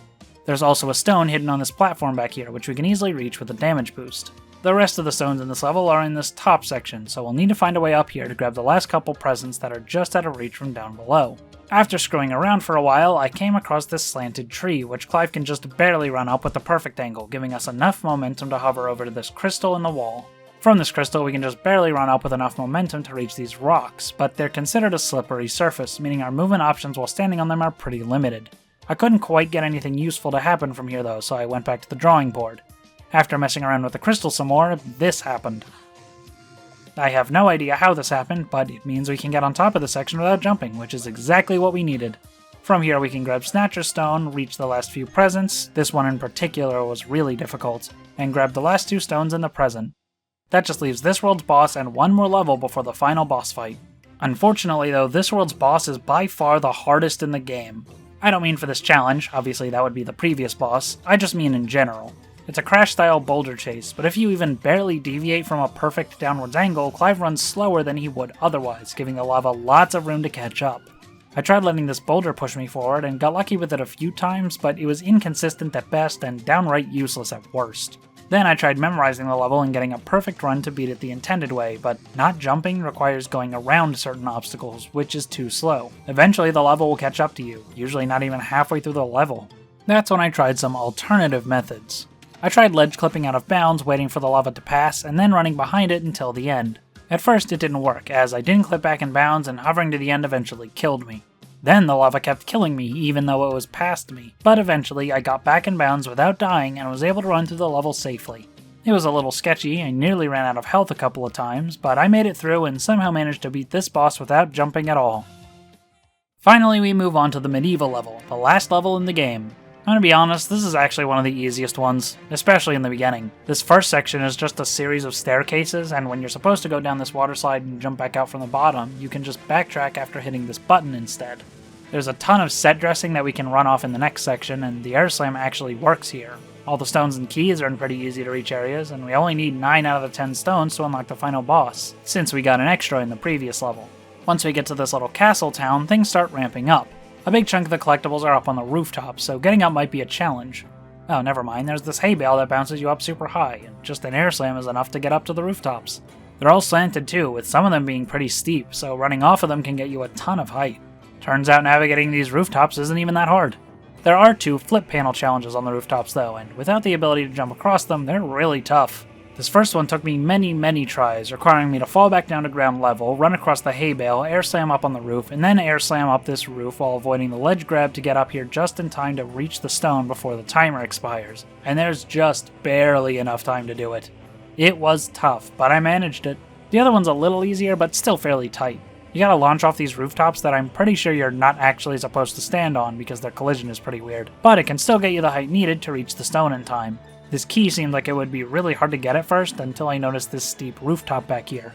There's also a stone hidden on this platform back here, which we can easily reach with a damage boost. The rest of the stones in this level are in this top section, so we'll need to find a way up here to grab the last couple presents that are just out of reach from down below. After screwing around for a while, I came across this slanted tree, which Clive can just barely run up with the perfect angle, giving us enough momentum to hover over to this crystal in the wall. From this crystal, we can just barely run up with enough momentum to reach these rocks, but they're considered a slippery surface, meaning our movement options while standing on them are pretty limited. I couldn't quite get anything useful to happen from here though, so I went back to the drawing board. After messing around with the crystal some more, this happened. I have no idea how this happened, but it means we can get on top of the section without jumping, which is exactly what we needed. From here we can grab Snatcher Stone, reach the last few presents, this one in particular was really difficult, and grab the last 2 stones in the present. That just leaves this world's boss and one more level before the final boss fight. Unfortunately though, this world's boss is by far the hardest in the game. I don't mean for this challenge, obviously that would be the previous boss, I just mean in general. It's a Crash-style boulder chase, but if you even barely deviate from a perfect downwards angle, Clive runs slower than he would otherwise, giving the lava lots of room to catch up. I tried letting this boulder push me forward and got lucky with it a few times, but it was inconsistent at best and downright useless at worst. Then I tried memorizing the level and getting a perfect run to beat it the intended way, but not jumping requires going around certain obstacles, which is too slow. Eventually the lava will catch up to you, usually not even halfway through the level. That's when I tried some alternative methods. I tried ledge clipping out of bounds, waiting for the lava to pass, and then running behind it until the end. At first it didn't work, as I didn't clip back in bounds and hovering to the end eventually killed me. Then the lava kept killing me even though it was past me, but eventually I got back in bounds without dying and was able to run through the level safely. It was a little sketchy, I nearly ran out of health a couple of times, but I made it through and somehow managed to beat this boss without jumping at all. Finally we move on to the medieval level, the last level in the game. I'm gonna be honest, this is actually one of the easiest ones, especially in the beginning. This first section is just a series of staircases, and when you're supposed to go down this water slide and jump back out from the bottom, you can just backtrack after hitting this button instead. There's a ton of set dressing that we can run off in the next section, and the air slam actually works here. All the stones and keys are in pretty easy to reach areas, and we only need 9 out of the 10 stones to unlock the final boss, since we got an extra in the previous level. Once we get to this little castle town, things start ramping up. A big chunk of the collectibles are up on the rooftop, so getting up might be a challenge. Oh, never mind, there's this hay bale that bounces you up super high, and just an air slam is enough to get up to the rooftops. They're all slanted too, with some of them being pretty steep, so running off of them can get you a ton of height. Turns out navigating these rooftops isn't even that hard. There are 2 flip panel challenges on the rooftops though, and without the ability to jump across them, they're really tough. This first one took me many tries, requiring me to fall back down to ground level, run across the hay bale, air slam up on the roof, and then air slam up this roof while avoiding the ledge grab to get up here just in time to reach the stone before the timer expires. And there's just barely enough time to do it. It was tough, but I managed it. The other one's a little easier, but still fairly tight. You gotta launch off these rooftops that I'm pretty sure you're not actually supposed to stand on because their collision is pretty weird, but it can still get you the height needed to reach the stone in time. This key seemed like it would be really hard to get at first until I noticed this steep rooftop back here.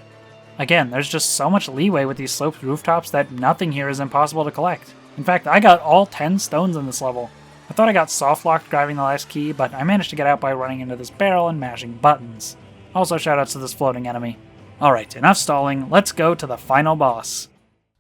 Again, there's just so much leeway with these sloped rooftops that nothing here is impossible to collect. In fact, I got all 10 stones in this level. I thought I got soft-locked grabbing the last key, but I managed to get out by running into this barrel and mashing buttons. Also shoutouts to this floating enemy. Alright, enough stalling, let's go to the final boss.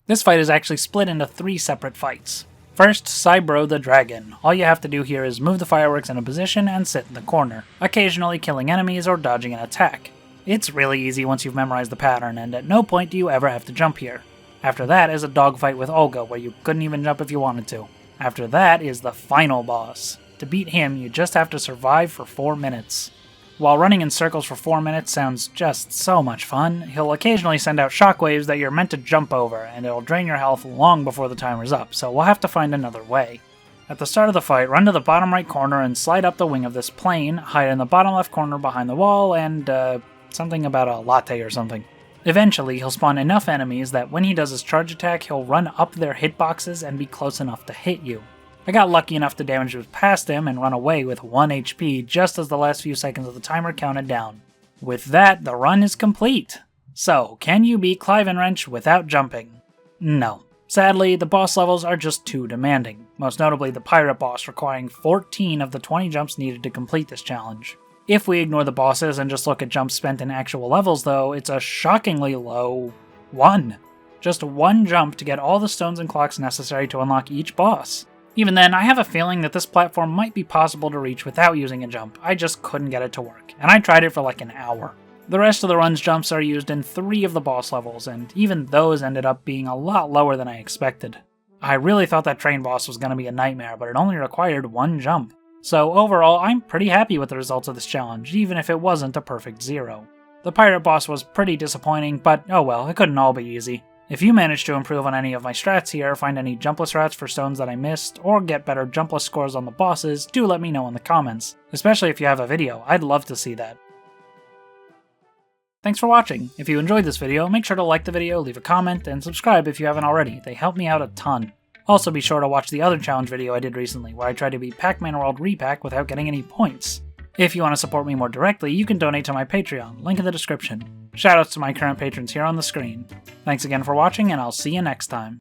This fight is actually split into 3 separate fights. First, Cybro the Dragon. All you have to do here is move the fireworks in a position and sit in the corner, occasionally killing enemies or dodging an attack. It's really easy once you've memorized the pattern, and at no point do you ever have to jump here. After that is a dogfight with Olga, where you couldn't even jump if you wanted to. After that is the final boss. To beat him, you just have to survive for 4 minutes. While running in circles for 4 minutes sounds just so much fun, he'll occasionally send out shockwaves that you're meant to jump over, and it'll drain your health long before the timer's up, so we'll have to find another way. At the start of the fight, run to the bottom right corner and slide up the wing of this plane, hide in the bottom left corner behind the wall, and something about a latte or something. Eventually, he'll spawn enough enemies that when he does his charge attack, he'll run up their hitboxes and be close enough to hit you. I got lucky enough to damage past him and run away with 1 HP just as the last few seconds of the timer counted down. With that, the run is complete. So, can you beat Clive N Wrench without jumping? No. Sadly, the boss levels are just too demanding, most notably the pirate boss requiring 14 of the 20 jumps needed to complete this challenge. If we ignore the bosses and just look at jumps spent in actual levels though, it's a shockingly low 1. Just 1 jump to get all the stones and clocks necessary to unlock each boss. Even then, I have a feeling that this platform might be possible to reach without using a jump, I just couldn't get it to work, and I tried it for like an hour. The rest of the run's jumps are used in 3 of the boss levels, and even those ended up being a lot lower than I expected. I really thought that train boss was going to be a nightmare, but it only required 1 jump. So overall, I'm pretty happy with the results of this challenge, even if it wasn't a perfect 0. The pirate boss was pretty disappointing, but oh well, it couldn't all be easy. If you manage to improve on any of my strats here, find any jumpless routes for stones that I missed, or get better jumpless scores on the bosses, do let me know in the comments. Especially if you have a video, I'd love to see that. Thanks for watching. If you enjoyed this video, make sure to like the video, leave a comment, and subscribe if you haven't already. They help me out a ton. Also be sure to watch the other challenge video I did recently, where I tried to beat Pac-Man World Repack without getting any points. If you want to support me more directly, you can donate to my Patreon, link in the description. Shoutouts to my current patrons here on the screen. Thanks again for watching, and I'll see you next time.